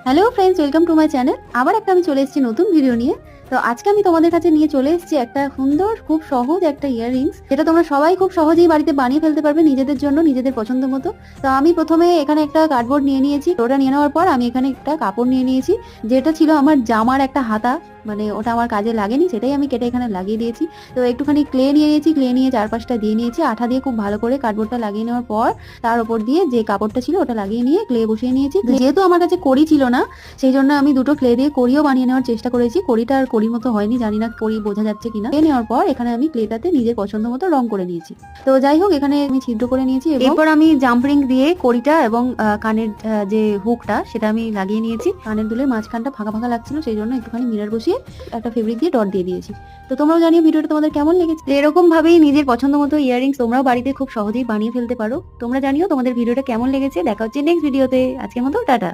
Hello friends, welcome to my channel. আবার একটা আমি চলে এসেছি নতুন ভিডিও নিয়ে। তো আজকে আমি তোমাদের কাছে নিয়ে চলে এসেছি একটা সুন্দর, খুব সহজ একটা ইয়াররিংস, যেটা তোমরা সবাই খুব সহজেই বাড়িতে বানিয়ে ফেলতে পারবে নিজেদের জন্য, নিজেদের পছন্দ মতো। তো আমি প্রথমে এখানে একটা কার্ডবোর্ড নিয়ে নিয়েছি। ওটা নিয়ে নেওয়ার পর আমি এখানে একটা কাপড় নিয়ে নিয়েছি, যেটা ছিল আমার জামার একটা হাতা, মানে ওটা আমার কাজে লাগেনি, সেটাই আমি কেটে এখানে লাগিয়ে দিয়েছি। তো একটুখানি ক্লে নিয়ে নিয়েছি, ক্লে নিয়ে চারপাশটা দিয়ে নিয়েছি, আঠা দিয়ে খুব ভালো করে কার্ডবোর্ডটা লাগিয়ে নেওয়ার পর তার উপর দিয়ে যে কাপড়টা ছিল ওটা লাগিয়ে নিয়ে ক্লে বসিয়ে নিয়েছি। যেহেতু আমার কাছে কড়ি ছিল না, সেই জন্য আমি দুটো ক্লে দিয়ে কড়িও বানিয়ে নেওয়ার চেষ্টা করেছি। কড়িটা আর কড়ির মতো হয়নি, জানি না কড়ি বোঝা যাচ্ছে কিনা। ক্লে নেওয়ার পর এখানে আমি ক্লেটাতে নিজের পছন্দ মতো রং করে নিয়েছি। তো যাই হোক, এখানে আমি ছিদ্র করে নিয়েছি। এরপর আমি জাম্পরিং দিয়ে কড়িটা এবং কানের যে হুকটা সেটা আমি লাগিয়ে নিয়েছি। কানের দুলের মাঝখানটা ফাঁকা ফাঁকা লাগছিল, সেই জন্য একটুখানি মিরর বসিয়ে একটা ফেব্রিক দিয়ে ডট দিয়ে দিয়েছি। তো তোমরাও জানিও ভিডিওটা তোমাদের কেমন লেগেছে। এরকম ভাবেই নিজের পছন্দ মতো ইয়াররিংস তোমরাও বাড়িতে খুব সহজেই বানিয়ে ফেলতে পারো। তোমরা জানিও তোমাদের ভিডিওটা কেমন লেগেছে। দেখা হচ্ছে নেক্সট ভিডিওতে। আজকের মতো টাটা।